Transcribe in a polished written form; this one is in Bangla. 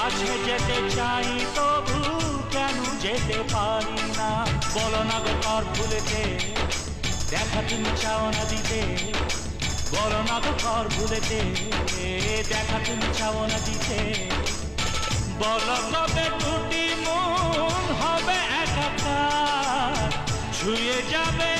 কাছে যেতে চাই তবু কেন যেতে পারি না? বলো না গো কর ভুলেতে দেখা তুমি চাও না দিতে। বলো না গো কর ভুলেতে দেখা তুমি চাও না দিতে। বলো কবে দুটি মন হবে একাকার, ছুঁয়ে যাবে